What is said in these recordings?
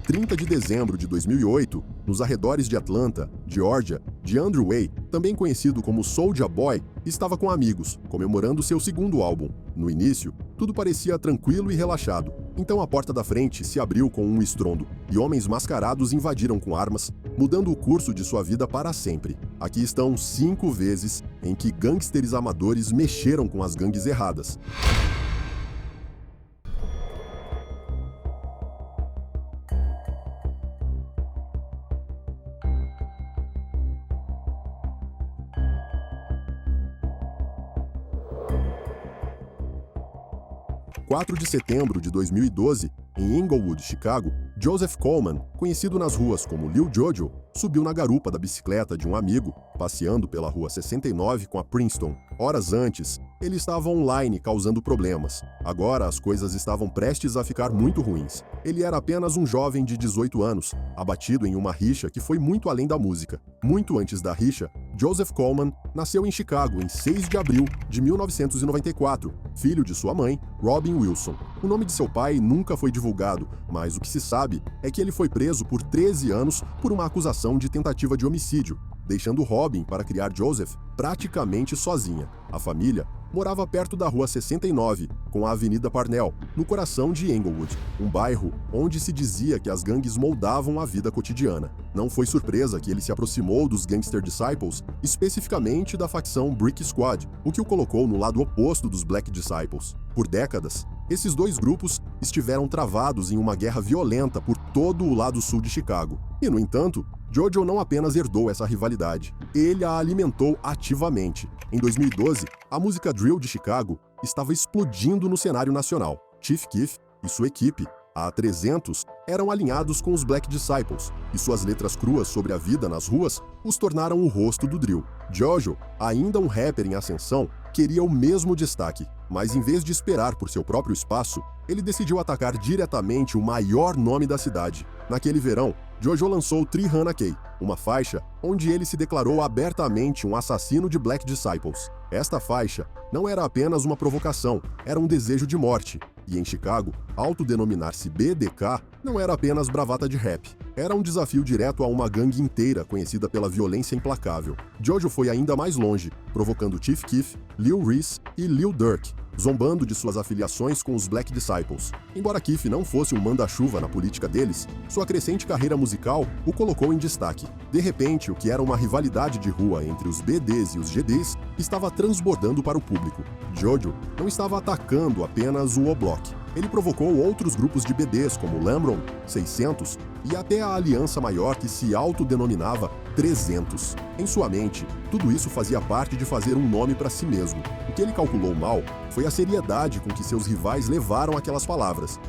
30 de dezembro de 2008, nos arredores de Atlanta, Geórgia, DeAndre Way, também conhecido como Soulja Boy, estava com amigos, comemorando seu segundo álbum. No início, tudo parecia tranquilo e relaxado. Então a porta da frente se abriu com um estrondo, e homens mascarados invadiram com armas, mudando o curso de sua vida para sempre. Aqui estão 5 vezes em que gangsters amadores mexeram com as gangues erradas. Em 4 de setembro de 2012, em Englewood, Chicago, Joseph Coleman, conhecido nas ruas como Lil Jojo, subiu na garupa da bicicleta de um amigo, passeando pela rua 69 com a Princeton. Horas antes, ele estava online causando problemas. Agora as coisas estavam prestes a ficar muito ruins. Ele era apenas um jovem de 18 anos, abatido em uma rixa que foi muito além da música. Muito antes da rixa, Joseph Coleman nasceu em Chicago em 6 de abril de 1994, filho de sua mãe, Robin Wilson. O nome de seu pai nunca foi divulgado, mas o que se sabe é que ele foi preso por 13 anos por uma acusação de tentativa de homicídio, deixando Robin para criar Joseph praticamente sozinha. A família morava perto da Rua 69, com a Avenida Parnell, no coração de Englewood, um bairro onde se dizia que as gangues moldavam a vida cotidiana. Não foi surpresa que ele se aproximou dos Gangster Disciples, especificamente da facção Brick Squad, o que o colocou no lado oposto dos Black Disciples. Por décadas, esses dois grupos estiveram travados em uma guerra violenta por todo o lado sul de Chicago. E, no entanto, Jojo não apenas herdou essa rivalidade, ele a alimentou ativamente. Em 2012, a música drill de Chicago estava explodindo no cenário nacional. Chief Keef e sua equipe, a 300, eram alinhados com os Black Disciples, e suas letras cruas sobre a vida nas ruas os tornaram o rosto do drill. Jojo, ainda um rapper em ascensão, queria o mesmo destaque, mas em vez de esperar por seu próprio espaço, ele decidiu atacar diretamente o maior nome da cidade. Naquele verão, Jojo lançou 300K, uma faixa onde ele se declarou abertamente um assassino de Black Disciples. Esta faixa não era apenas uma provocação, era um desejo de morte. E em Chicago, autodenominar-se BDK não era apenas bravata de rap. Era um desafio direto a uma gangue inteira conhecida pela violência implacável. Jojo foi ainda mais longe, provocando Chief Keef, Lil Reese e Lil Durk, zombando de suas afiliações com os Black Disciples. Embora Keef não fosse um manda-chuva na política deles, sua crescente carreira musical o colocou em destaque. De repente, o que era uma rivalidade de rua entre os BDs e os GDs estava transbordando para o público. Jojo não estava atacando apenas o O-Block. Ele provocou outros grupos de BDs como Lambron, 600 e até a aliança maior que se autodenominava 300. Em sua mente, tudo isso fazia parte de fazer um nome para si mesmo. O que ele calculou mal foi a seriedade com que seus rivais levaram aquelas palavras.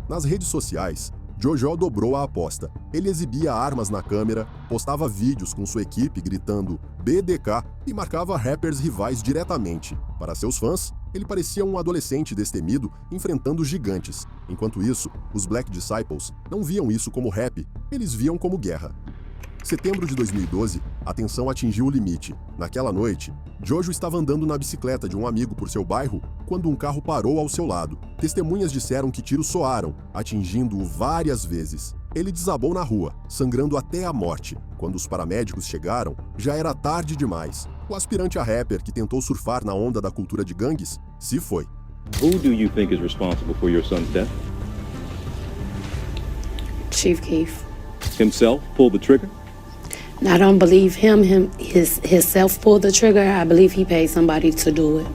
Nas redes sociais, Jojo dobrou a aposta. Ele exibia armas na câmera, postava vídeos com sua equipe gritando BDK e marcava rappers rivais diretamente. Para seus fãs, ele parecia um adolescente destemido enfrentando gigantes. Enquanto isso, os Black Disciples não viam isso como rap, eles viam como guerra. Setembro de 2012, a tensão atingiu o limite. Naquela noite, Jojo estava andando na bicicleta de um amigo por seu bairro quando um carro parou ao seu lado. Testemunhas disseram que tiros soaram, atingindo-o várias vezes. Ele desabou na rua, sangrando até a morte. Quando os paramédicos chegaram, já era tarde demais. O aspirante a rapper que tentou surfar na onda da cultura de gangues se foi. Who do you think is responsible for your son's death? Chief Keef. Himself pulled the trigger? I don't believe himself pulled the trigger. I believe he paid somebody to do it.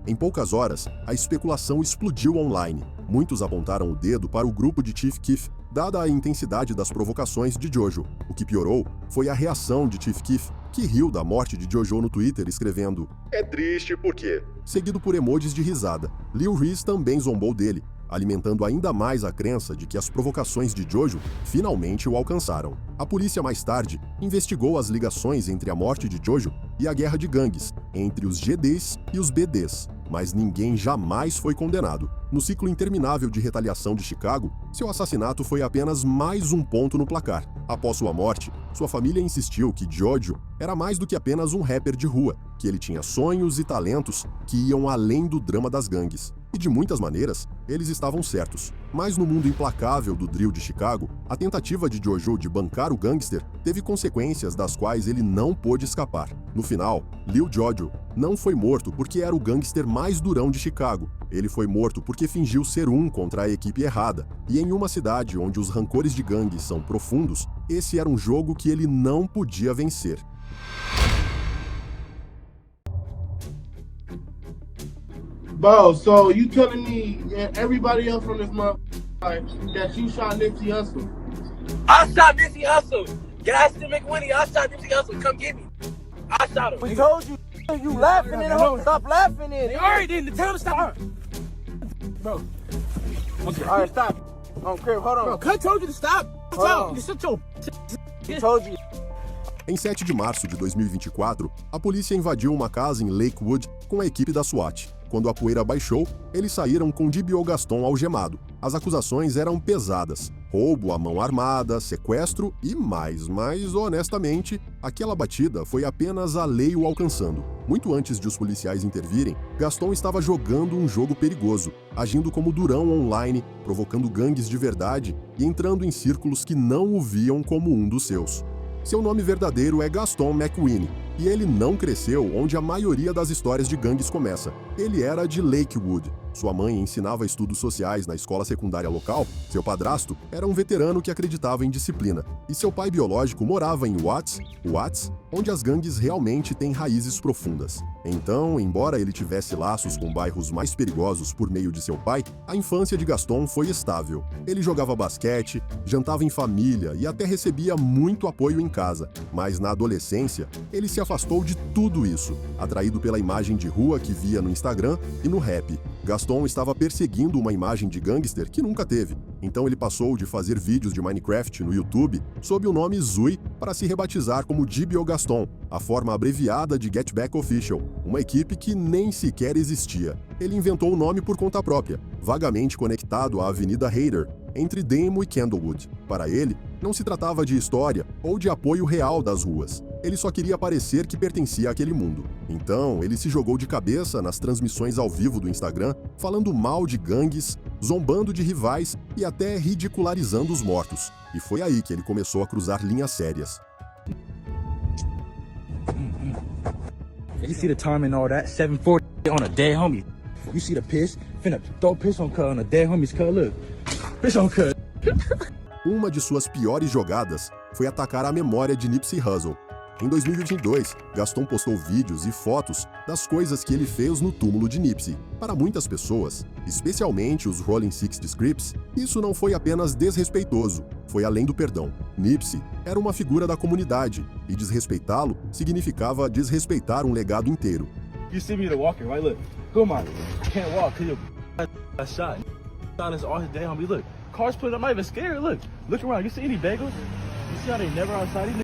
Em poucas horas, a especulação explodiu online. Muitos apontaram o dedo para o grupo de Chief Keef, dada a intensidade das provocações de Jojo. O que piorou foi a reação de Chief Keef, que riu da morte de Jojo no Twitter escrevendo "É triste por quê?", seguido por emojis de risada. Lil Reese também zombou dele, alimentando ainda mais a crença de que as provocações de Jojo finalmente o alcançaram. A polícia mais tarde investigou as ligações entre a morte de Jojo e a guerra de gangues, entre os GDs e os BDs. mas ninguém jamais foi condenado. No ciclo interminável de retaliação de Chicago, seu assassinato foi apenas mais um ponto no placar. Após sua morte, sua família insistiu que Jojo era mais do que apenas um rapper de rua, que ele tinha sonhos e talentos que iam além do drama das gangues. E de muitas maneiras, eles estavam certos. Mas no mundo implacável do drill de Chicago, a tentativa de Jojo de bancar o gangster teve consequências das quais ele não pôde escapar. No final, Lil Jojo não foi morto porque era o gangster mais durão de Chicago. Ele foi morto porque fingiu ser um contra a equipe errada. E em uma cidade onde os rancores de gangue são profundos, esse era um jogo que ele não podia vencer. Bro, so you telling me and everybody else on this month that you shot Nipsey Hussle? I shot Nipsey Hussle. Guys still make money. I shot Nipsey Hussle. Come get me. I shot him. We told you. You laughing at him. Stop laughing at They him. already didn't tell him to stop. Bro. Okay. All right, stop. Crib, hold on. Bro, Cut told you to stop. Hold on. You shut your. He told you. Em 7 de março de 2024, a polícia invadiu uma casa em Lakewood com a equipe da SWAT. Quando a poeira baixou, eles saíram com DiBio Gaston algemado. As acusações eram pesadas: roubo à mão armada, sequestro e mais. Mas, honestamente, aquela batida foi apenas a lei o alcançando. Muito antes de os policiais intervirem, Gaston estava jogando um jogo perigoso, agindo como durão online, provocando gangues de verdade e entrando em círculos que não o viam como um dos seus. Seu nome verdadeiro é Gaston McWhinnie, e ele não cresceu onde a maioria das histórias de gangues começa. Ele era de Lakewood. Sua mãe ensinava estudos sociais na escola secundária local, seu padrasto era um veterano que acreditava em disciplina, e seu pai biológico morava em Watts, onde as gangues realmente têm raízes profundas. Então, embora ele tivesse laços com bairros mais perigosos por meio de seu pai, a infância de Gaston foi estável. Ele jogava basquete, jantava em família e até recebia muito apoio em casa. Mas na adolescência, ele se afastou de tudo isso, atraído pela imagem de rua que via no Instagram e no rap. Gaston estava perseguindo uma imagem de gangster que nunca teve. Então ele passou de fazer vídeos de Minecraft no YouTube sob o nome Zui para se rebatizar como DiBio Gaston, a forma abreviada de Get Back Official, uma equipe que nem sequer existia. Ele inventou o nome por conta própria, vagamente conectado à Avenida Hayter, entre Demo e Candlewood. Para ele, não se tratava de história ou de apoio real das ruas. Ele só queria parecer que pertencia àquele mundo. Então, ele se jogou de cabeça nas transmissões ao vivo do Instagram, falando mal de gangues, zombando de rivais e até ridicularizando os mortos. E foi aí que ele começou a cruzar linhas sérias. You see the time and all that, 7:40 on a dead homie. You see the piss? Finna throw piss on cut on a dead homie's cut, look. Piss on cut. Uma de suas piores jogadas foi atacar a memória de Nipsey Hussle. Em 2022, Gaston postou vídeos e fotos das coisas que ele fez no túmulo de Nipsey. Para muitas pessoas, especialmente os Rolling 60 Crips, isso não foi apenas desrespeitoso, foi além do perdão. Nipsey era uma figura da comunidade, e desrespeitá-lo significava desrespeitar um legado inteiro. You see me the walking, right? Look, who am I? I can't walk because I shot. Shot us all his dead homie. Look, cars put it. I'm not even scared. Look around. You see any bagels? You see how they never outside? These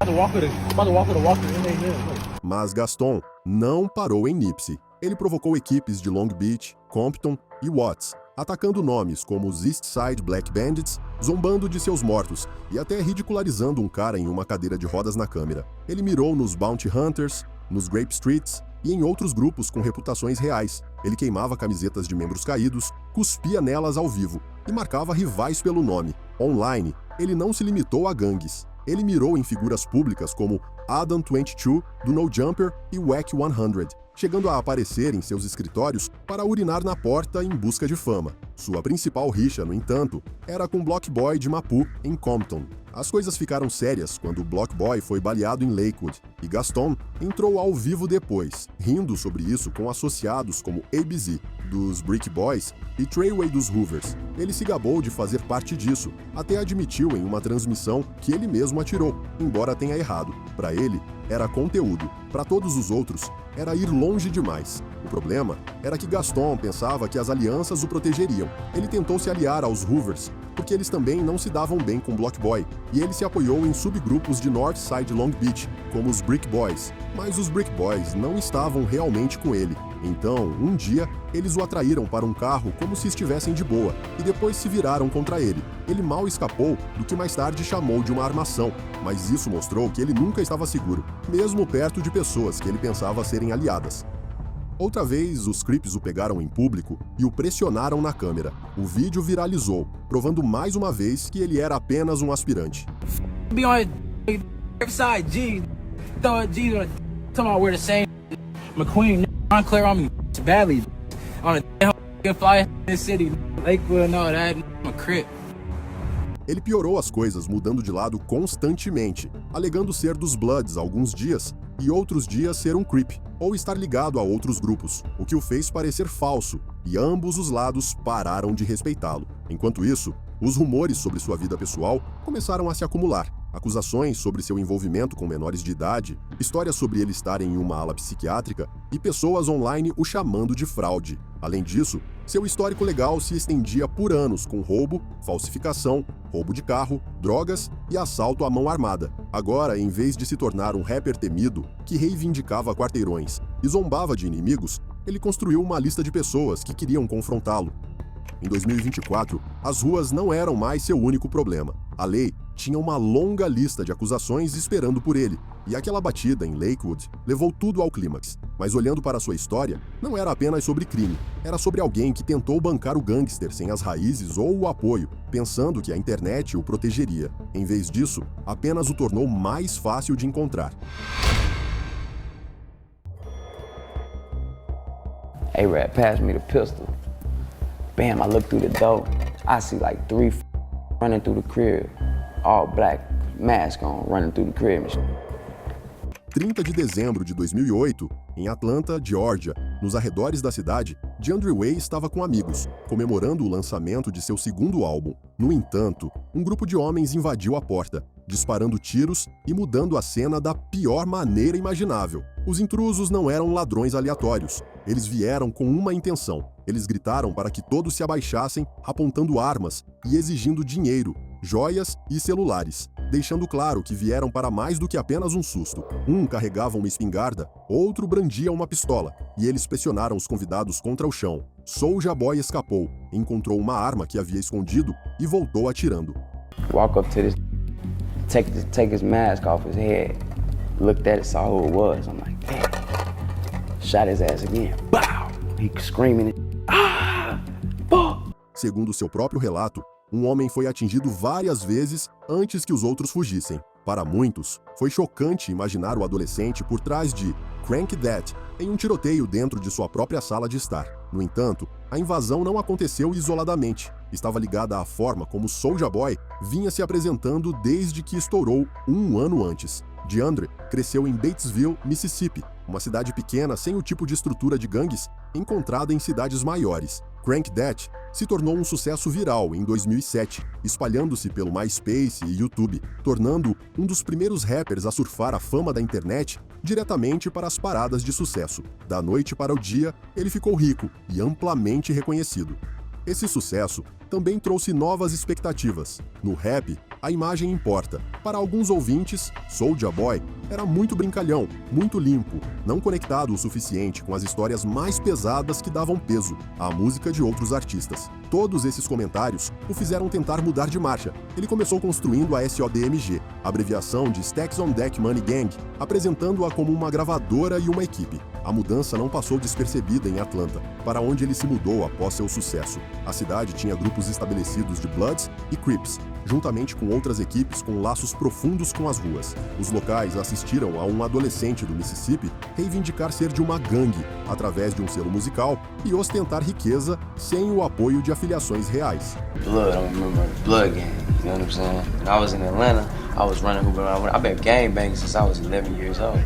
about to walk with a walker in their head. Mas Gaston não parou em Nipsey. Ele provocou equipes de Long Beach, Compton e Watts, atacando nomes como os East Side Black Bandits, zombando de seus mortos e até ridicularizando um cara em uma cadeira de rodas na câmera. Ele mirou nos Bounty Hunters, nos Grape Streets e em outros grupos com reputações reais. Ele queimava camisetas de membros caídos, cuspia nelas ao vivo e marcava rivais pelo nome. Online, ele não se limitou a gangues. Ele mirou em figuras públicas como Adam 22, do No Jumper e Wack 100, chegando a aparecer em seus escritórios para urinar na porta em busca de fama. Sua principal rixa, no entanto, era com Block Boy de Mapu, em Compton. As coisas ficaram sérias quando Block Boy foi baleado em Lakewood, e Gaston entrou ao vivo depois, rindo sobre isso com associados como ABZ, dos Brick Boys, e Treyway dos Hoovers. Ele se gabou de fazer parte disso, até admitiu em uma transmissão que ele mesmo atirou, embora tenha errado. Para ele, era conteúdo. Para todos os outros, era ir longe demais. O problema era que Gaston pensava que as alianças o protegeriam. Ele tentou se aliar aos Hoovers, porque eles também não se davam bem com Block Boy, e ele se apoiou em subgrupos de North Side Long Beach, como os Brick Boys. Mas os Brick Boys não estavam realmente com ele. Então, um dia, eles o atraíram para um carro como se estivessem de boa e depois se viraram contra ele. Ele mal escapou do que mais tarde chamou de uma armação, mas isso mostrou que ele nunca estava seguro, mesmo perto de pessoas que ele pensava serem aliadas. Outra vez, os Crips o pegaram em público e o pressionaram na câmera. O vídeo viralizou, provando mais uma vez que ele era apenas um aspirante. Be on side, G. Throw a G on it. Talking about we're the same. McQueen, Montclair on me badly. On a fly in this city. Lakewood and all that. I'm a Crip. Ele piorou as coisas, mudando de lado constantemente, alegando ser dos Bloods alguns dias e outros dias ser um Crip, ou estar ligado a outros grupos, o que o fez parecer falso, e ambos os lados pararam de respeitá-lo. Enquanto isso, os rumores sobre sua vida pessoal começaram a se acumular. Acusações sobre seu envolvimento com menores de idade, histórias sobre ele estar em uma ala psiquiátrica e pessoas online o chamando de fraude. Além disso, seu histórico legal se estendia por anos com roubo, falsificação, roubo de carro, drogas e assalto à mão armada. Agora, em vez de se tornar um rapper temido que reivindicava quarteirões e zombava de inimigos, ele construiu uma lista de pessoas que queriam confrontá-lo. Em 2024, as ruas não eram mais seu único problema. A lei tinha uma longa lista de acusações esperando por ele, e aquela batida em Lakewood levou tudo ao clímax. Mas olhando para sua história, não era apenas sobre crime, era sobre alguém que tentou bancar o gangster sem as raízes ou o apoio, pensando que a internet o protegeria. Em vez disso, apenas o tornou mais fácil de encontrar. A-Rap passed me the pistol. Bam, I look through the door. I see like 3 running through the crib. All black, mask on, running through the crib. 30 de dezembro de 2008, em Atlanta, Geórgia, nos arredores da cidade, DeAndre Way estava com amigos, comemorando o lançamento de seu segundo álbum. No entanto, um grupo de homens invadiu a porta, disparando tiros e mudando a cena da pior maneira imaginável. Os intrusos não eram ladrões aleatórios. Eles vieram com uma intenção. Eles gritaram para que todos se abaixassem, apontando armas e exigindo dinheiro, joias e celulares, deixando claro que vieram para mais do que apenas um susto. Um carregava uma espingarda, outro brandia uma pistola, e eles pressionaram os convidados contra o chão. Soulja Boy escapou, encontrou uma arma que havia escondido e voltou atirando. Walk up to this, take his mask off his head, looked at it, saw who it was. I'm like, damn. Shot his ass again. Bow! He screaming. Segundo seu próprio relato, um homem foi atingido várias vezes antes que os outros fugissem. Para muitos, foi chocante imaginar o adolescente por trás de Crank That em um tiroteio dentro de sua própria sala de estar. No entanto, a invasão não aconteceu isoladamente. Estava ligada à forma como Soulja Boy vinha se apresentando desde que estourou um ano antes. DeAndre cresceu em Batesville, Mississippi, uma cidade pequena sem o tipo de estrutura de gangues encontrada em cidades maiores. Crank That se tornou um sucesso viral em 2007, espalhando-se pelo MySpace e YouTube, tornando um dos primeiros rappers a surfar a fama da internet diretamente para as paradas de sucesso. Da noite para o dia, ele ficou rico e amplamente reconhecido. Esse sucesso também trouxe novas expectativas. No rap, a imagem importa. Para alguns ouvintes, Soulja Boy era muito brincalhão, muito limpo, não conectado o suficiente com as histórias mais pesadas que davam peso à música de outros artistas. Todos esses comentários o fizeram tentar mudar de marcha. Ele começou construindo a SODMG, abreviação de Stacks on Deck Money Gang, apresentando-a como uma gravadora e uma equipe. A mudança não passou despercebida em Atlanta, para onde ele se mudou após seu sucesso. A cidade tinha grupos estabelecidos de Bloods e Crips, juntamente com outras equipes com laços profundos com as ruas. Os locais assistiram a um adolescente do Mississippi reivindicar ser de uma gangue, através de um selo musical, e ostentar riqueza sem o apoio de afiliações reais. Blood, I remember the Blood gang, you know what I'm saying? And I was in Atlanta, I was running hooping around. I've been gangbanging since I was 11 years old.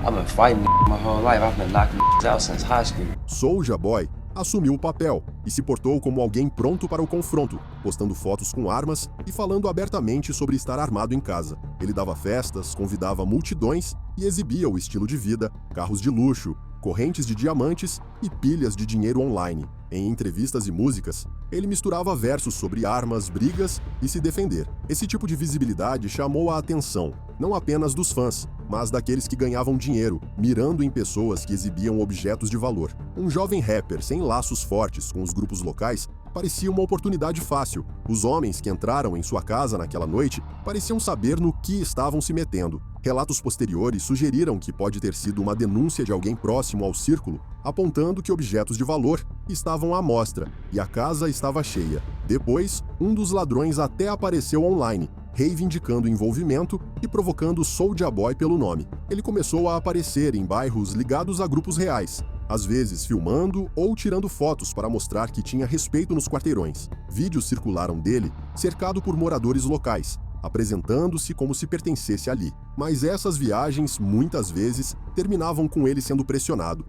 I've been fighting my whole life. I've been knocking out since high school. Soulja Boy assumiu o papel e se portou como alguém pronto para o confronto, postando fotos com armas e falando abertamente sobre estar armado em casa. Ele dava festas, convidava multidões e exibia o estilo de vida, carros de luxo, correntes de diamantes e pilhas de dinheiro online. Em entrevistas e músicas, ele misturava versos sobre armas, brigas e se defender. Esse tipo de visibilidade chamou a atenção, não apenas dos fãs, mas daqueles que ganhavam dinheiro, mirando em pessoas que exibiam objetos de valor. Um jovem rapper sem laços fortes com os grupos locais parecia uma oportunidade fácil. Os homens que entraram em sua casa naquela noite pareciam saber no que estavam se metendo. Relatos posteriores sugeriram que pode ter sido uma denúncia de alguém próximo ao círculo, apontando que objetos de valor estavam à mostra e a casa estava cheia. Depois, um dos ladrões até apareceu online, reivindicando envolvimento e provocando Soulja Boy pelo nome. Ele começou a aparecer em bairros ligados a grupos reais, às vezes filmando ou tirando fotos para mostrar que tinha respeito nos quarteirões. Vídeos circularam dele, cercado por moradores locais, apresentando-se como se pertencesse ali. Mas essas viagens, muitas vezes, terminavam com ele sendo pressionado.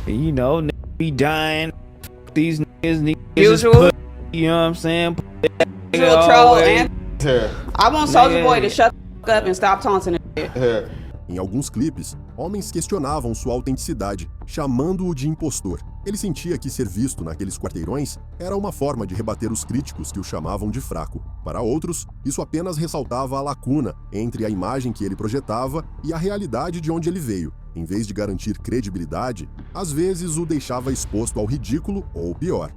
You know, be dying, these niggas Usual. you know what I'm saying? Usual troll Always. and I want Soulja Boy to shut the up and stop taunting it. Em alguns clipes, homens questionavam sua autenticidade, chamando-o de impostor. Ele sentia que ser visto naqueles quarteirões era uma forma de rebater os críticos que o chamavam de fraco. Para outros, isso apenas ressaltava a lacuna entre a imagem que ele projetava e a realidade de onde ele veio. Em vez de garantir credibilidade, às vezes o deixava exposto ao ridículo ou pior.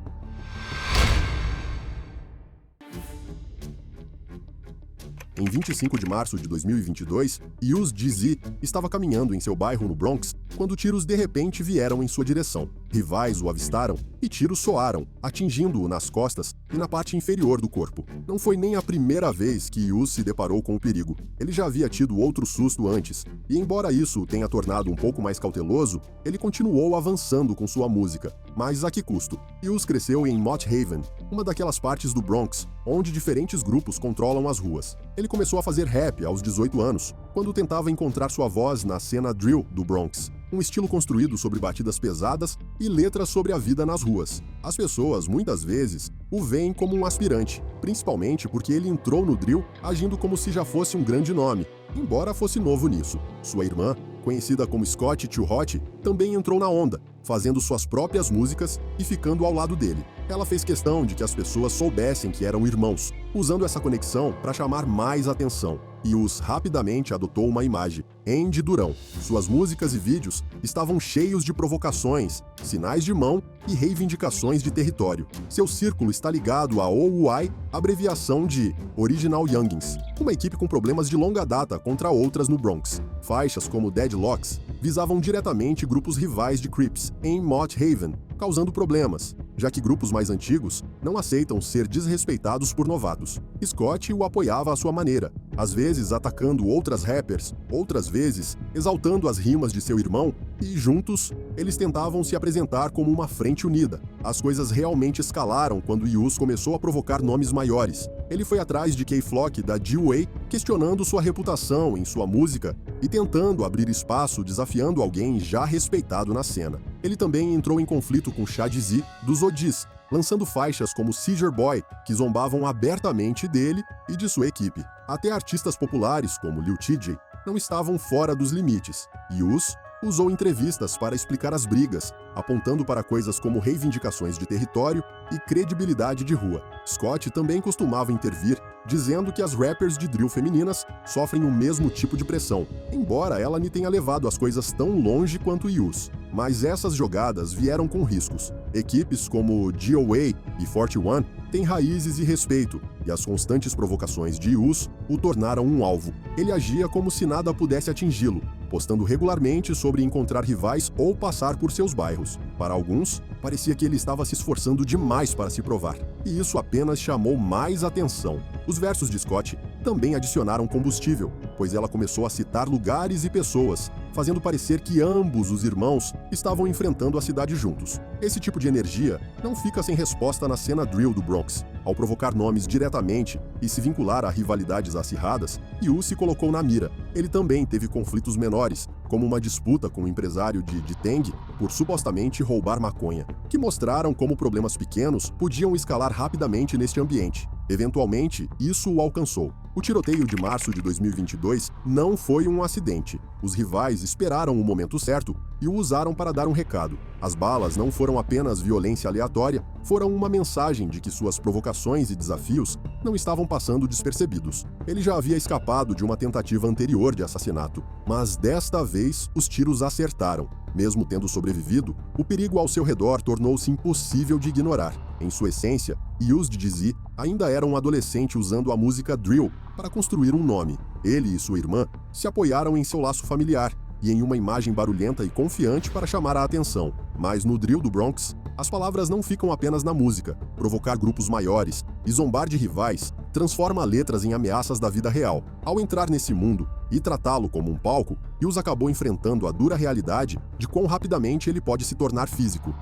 Em 25 de março de 2022, Yus GZ estava caminhando em seu bairro no Bronx quando tiros de repente vieram em sua direção. Rivais o avistaram e tiros soaram, atingindo-o nas costas e na parte inferior do corpo. Não foi nem a primeira vez que Yus se deparou com o perigo. Ele já havia tido outro susto antes, e embora isso o tenha tornado um pouco mais cauteloso, ele continuou avançando com sua música. Mas a que custo? Yus cresceu em Mott Haven, uma daquelas partes do Bronx onde diferentes grupos controlam as ruas. Ele começou a fazer rap aos 18 anos, quando tentava encontrar sua voz na cena drill do Bronx, um estilo construído sobre batidas pesadas e letras sobre a vida nas ruas. As pessoas, muitas vezes, o veem como um aspirante, principalmente porque ele entrou no drill agindo como se já fosse um grande nome, embora fosse novo nisso. Sua irmã, conhecida como Scott Too Hot, também entrou na onda, fazendo suas próprias músicas e ficando ao lado dele. Ela fez questão de que as pessoas soubessem que eram irmãos, usando essa conexão para chamar mais atenção. Yus rapidamente adotou uma imagem, Andy Durão. Suas músicas e vídeos estavam cheios de provocações, sinais de mão e reivindicações de território. Seu círculo está ligado à OUI, abreviação de Original Youngins, uma equipe com problemas de longa data contra outras no Bronx. Faixas como Deadlocks visavam diretamente grupos rivais de Crips em Mott Haven, causando problemas, já que grupos mais antigos não aceitam ser desrespeitados por novatos. Scott o apoiava à sua maneira, às vezes atacando outras rappers, outras vezes exaltando as rimas de seu irmão, e juntos eles tentavam se apresentar como uma frente unida. As coisas realmente escalaram quando Yus começou a provocar nomes maiores. Ele foi atrás de K-Flock da G-Way, questionando sua reputação em sua música e tentando abrir espaço desafiando alguém já respeitado na cena. Ele também entrou em conflito com Shad-Z dos OGs, lançando faixas como Seizure Boy, que zombavam abertamente dele e de sua equipe. Até artistas populares como Lil TJ não estavam fora dos limites. Yus usou entrevistas para explicar as brigas, apontando para coisas como reivindicações de território e credibilidade de rua. Scott também costumava intervir, dizendo que as rappers de drill femininas sofrem o mesmo tipo de pressão, embora ela nem tenha levado as coisas tão longe quanto Yus. Mas essas jogadas vieram com riscos. Equipes como GOA e 41 têm raízes e respeito, e as constantes provocações de Yus o tornaram um alvo. Ele agia como se nada pudesse atingi-lo, postando regularmente sobre encontrar rivais ou passar por seus bairros. Para alguns, parecia que ele estava se esforçando demais para se provar, e isso apenas chamou mais atenção. Os versos de Scott também adicionaram combustível, pois ela começou a citar lugares e pessoas, fazendo parecer que ambos os irmãos estavam enfrentando a cidade juntos. Esse tipo de energia não fica sem resposta na cena drill do Bronx. Ao provocar nomes diretamente e se vincular a rivalidades acirradas, Yus se colocou na mira. Ele também teve conflitos menores, como uma disputa com um empresário de Tang por supostamente roubar maconha, que mostraram como problemas pequenos podiam escalar rapidamente neste ambiente. Eventualmente, isso o alcançou. O tiroteio de março de 2022 não foi um acidente. Os rivais esperaram o momento certo e o usaram para dar um recado. As balas não foram apenas violência aleatória, foram uma mensagem de que suas provocações e desafios não estavam passando despercebidos. Ele já havia escapado de uma tentativa anterior de assassinato, mas desta vez os tiros acertaram. Mesmo tendo sobrevivido, o perigo ao seu redor tornou-se impossível de ignorar. Em sua essência, Used Dizzy ainda era um adolescente usando a música drill para construir um nome. Ele e sua irmã se apoiaram em seu laço familiar e em uma imagem barulhenta e confiante para chamar a atenção. Mas no drill do Bronx, as palavras não ficam apenas na música. Provocar grupos maiores e zombar de rivais transforma letras em ameaças da vida real. Ao entrar nesse mundo e tratá-lo como um palco, Hughes acabou enfrentando a dura realidade de quão rapidamente ele pode se tornar físico.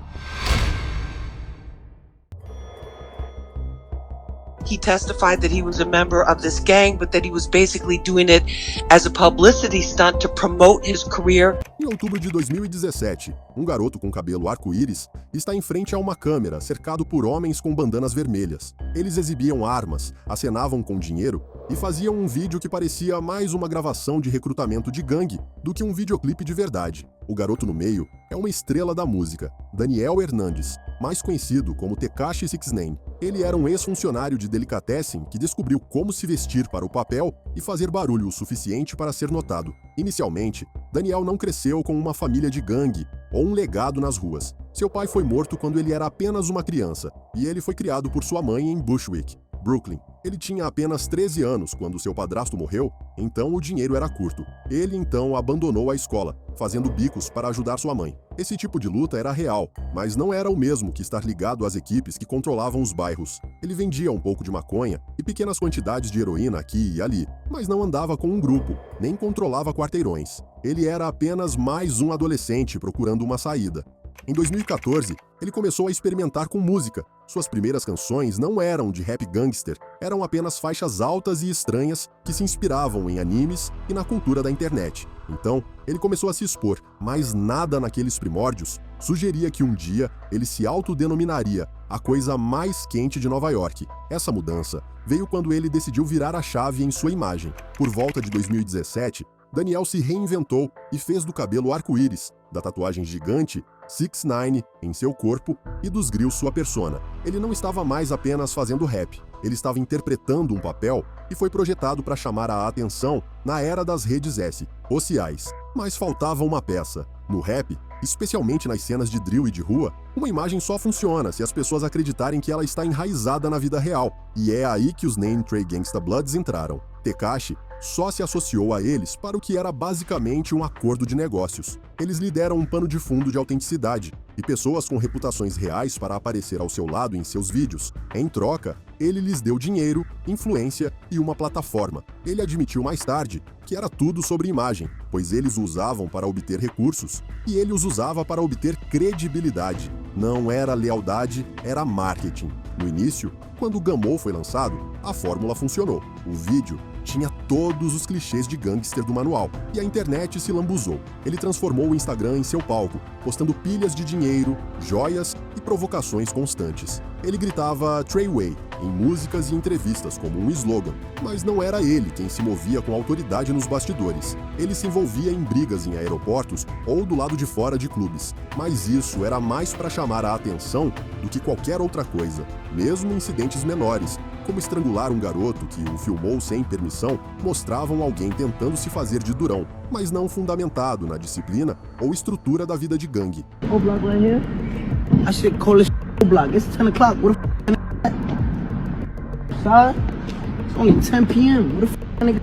He testified that he was a member of this gang, but that he was basically doing it as a publicity stunt to promote his career. Em outubro de 2017, um garoto com cabelo arco-íris está em frente a uma câmera, cercado por homens com bandanas vermelhas. Eles exibiam armas, acenavam com dinheiro e faziam um vídeo que parecia mais uma gravação de recrutamento de gangue do que um videoclipe de verdade. O garoto no meio é uma estrela da música, Daniel Hernandes, mais conhecido como Tekashi 69. Ele era um ex-funcionário de delicatessen que descobriu como se vestir para o papel e fazer barulho o suficiente para ser notado. Inicialmente, Daniel não cresceu com uma família de gangue ou um legado nas ruas. Seu pai foi morto quando ele era apenas uma criança, e ele foi criado por sua mãe em Bushwick, Brooklyn. Ele tinha apenas 13 anos quando seu padrasto morreu, então o dinheiro era curto. Ele então abandonou a escola, fazendo bicos para ajudar sua mãe. Esse tipo de luta era real, mas não era o mesmo que estar ligado às equipes que controlavam os bairros. Ele vendia um pouco de maconha e pequenas quantidades de heroína aqui e ali, mas não andava com um grupo, nem controlava quarteirões. Ele era apenas mais um adolescente procurando uma saída. Em 2014, ele começou a experimentar com música. Suas primeiras canções não eram de rap gangster, eram apenas faixas altas e estranhas que se inspiravam em animes e na cultura da internet. Então, ele começou a se expor, mas nada naqueles primórdios sugeria que um dia ele se autodenominaria a coisa mais quente de Nova York. Essa mudança veio quando ele decidiu virar a chave em sua imagem. Por volta de 2017, Daniel se reinventou e fez do cabelo arco-íris, da tatuagem gigante 69 em seu corpo e dos grills sua persona. Ele não estava mais apenas fazendo rap, ele estava interpretando um papel e foi projetado para chamar a atenção na era das redes sociais. Mas faltava uma peça. No rap, especialmente nas cenas de drill e de rua, uma imagem só funciona se as pessoas acreditarem que ela está enraizada na vida real. E é aí que os Name Trey Gangsta Bloods entraram. Tekashi só se associou a eles para o que era basicamente um acordo de negócios. Eles lhe deram um pano de fundo de autenticidade e pessoas com reputações reais para aparecer ao seu lado em seus vídeos. Em troca, ele lhes deu dinheiro, influência e uma plataforma. Ele admitiu mais tarde que era tudo sobre imagem, pois eles o usavam para obter recursos e ele os usava para obter credibilidade. Não era lealdade, era marketing. No início, quando o Gummo foi lançado, a fórmula funcionou. O vídeo tinha todos os clichês de gangster do manual, e a internet se lambuzou. Ele transformou o Instagram em seu palco, postando pilhas de dinheiro, joias e provocações constantes. Ele gritava Treyway em músicas e entrevistas como um slogan, mas não era ele quem se movia com autoridade nos bastidores. Ele se envolvia em brigas em aeroportos ou do lado de fora de clubes, mas isso era mais para chamar a atenção do que qualquer outra coisa. Mesmo incidentes menores, como estrangular um garoto que o filmou sem permissão, mostravam alguém tentando se fazer de durão, mas não fundamentado na disciplina ou estrutura da vida de gangue. I should call this block. It's 10 o'clock. What the f***? Sorry? It's only 10 p.m. What the f***, nigga?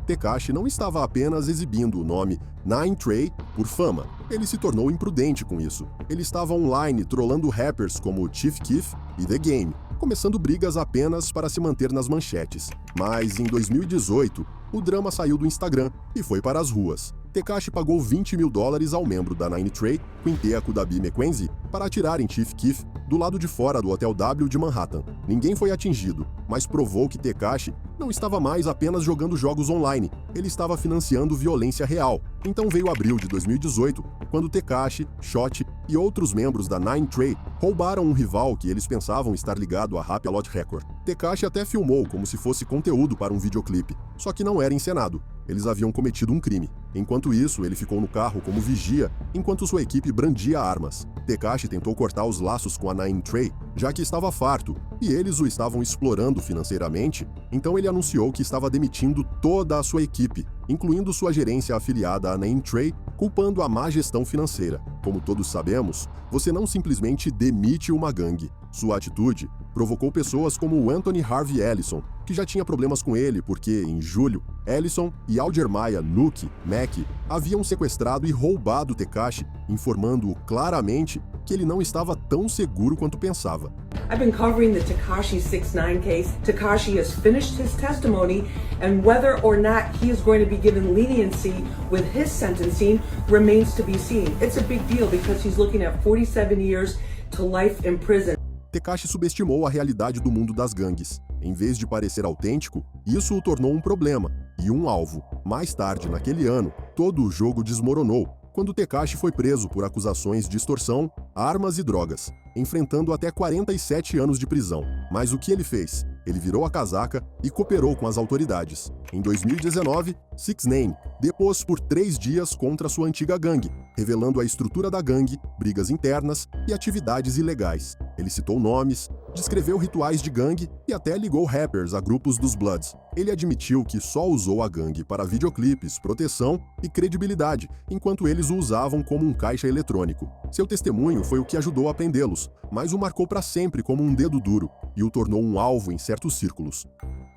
Tekashi não estava apenas exibindo o nome Nine Trey por fama. Ele se tornou imprudente com isso. Ele estava online trollando rappers como Chief Keef e The Game, começando brigas apenas para se manter nas manchetes. Mas em 2018, o drama saiu do Instagram e foi para as ruas. Tekashi pagou $20 mil ao membro da Nine Trey, Quintea Kudabi McKenzie, para atirar em Chief Keef do lado de fora do Hotel W de Manhattan. Ninguém foi atingido, mas provou que Tekashi não estava mais apenas jogando jogos online, ele estava financiando violência real. Então veio abril de 2018, quando Tekashi, Shot e outros membros da Nine Trey roubaram um rival que eles pensavam estar ligado à Rap A Lot Record. Tekashi até filmou como se fosse conteúdo para um videoclipe, só que não era encenado. Eles haviam cometido um crime. Enquanto isso, ele ficou no carro como vigia, enquanto sua equipe brandia armas. Tekashi tentou cortar os laços com a Nine Trey, já que estava farto, e eles o estavam explorando financeiramente, então ele anunciou que estava demitindo toda a sua equipe, incluindo sua gerência afiliada à Nine Trey, culpando a má gestão financeira. Como todos sabemos, você não simplesmente demite uma gangue. Sua atitude provocou pessoas como o Anthony Harvey Ellison, que já tinha problemas com ele porque, em julho, Ellison e Algermaya Nuke Mac haviam sequestrado e roubado Tekashi, informando-o claramente que ele não estava tão seguro quanto pensava. I've been covering the Tekashi 6ix9ine case. Tekashi has finished his testimony, and whether or not he is going to be given leniency with his sentencing remains to be seen. It's a big deal because he's looking at 47 years to life in prison. Tekashi subestimou a realidade do mundo das gangues. Em vez de parecer autêntico, isso o tornou um problema e um alvo. Mais tarde, naquele ano, todo o jogo desmoronou, quando Tekashi foi preso por acusações de extorsão, armas e drogas, enfrentando até 47 anos de prisão. Mas o que ele fez? Ele virou a casaca e cooperou com as autoridades. Em 2019, 6ix9ine depôs por 3 dias contra sua antiga gangue, revelando a estrutura da gangue, brigas internas e atividades ilegais. Ele citou nomes, descreveu rituais de gangue e até ligou rappers a grupos dos Bloods. Ele admitiu que só usou a gangue para videoclipes, proteção e credibilidade, enquanto eles o usavam como um caixa eletrônico. Seu testemunho foi o que ajudou a prendê-los, mas o marcou para sempre como um dedo duro e o tornou um alvo em certos círculos.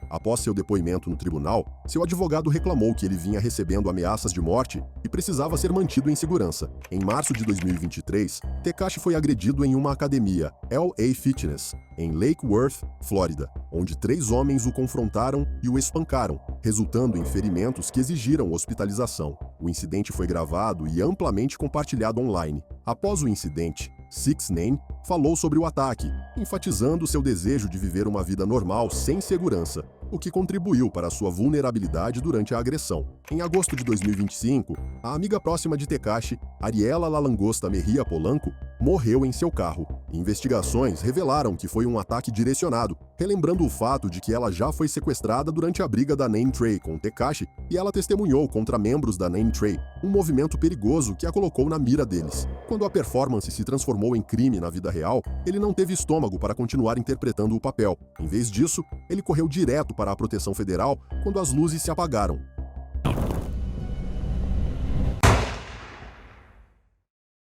Após seu depoimento no tribunal, seu advogado reclamou que ele vinha recebendo ameaças de morte e precisava ser mantido em segurança. Em março de 2023, Tekashi foi agredido em uma academia, LA Fitness, em Lake Worth, Flórida, onde 3 homens o confrontaram e o espancaram, resultando em ferimentos que exigiram hospitalização. O incidente foi gravado e amplamente compartilhado online. Após o incidente, 6ix9ine falou sobre o ataque, enfatizando seu desejo de viver uma vida normal sem segurança, o que contribuiu para sua vulnerabilidade durante a agressão. Em agosto de 2025, a amiga próxima de Tekashi, Ariela La Langosta Mejia Polanco, morreu em seu carro. Investigações revelaram que foi um ataque direcionado, relembrando o fato de que ela já foi sequestrada durante a briga da Nine Trey com Tekashi e ela testemunhou contra membros da Nine Trey, um movimento perigoso que a colocou na mira deles. Quando a performance se transformou em crime na vida real, ele não teve estômago para continuar interpretando o papel. Em vez disso, ele correu direto para a proteção federal quando as luzes se apagaram.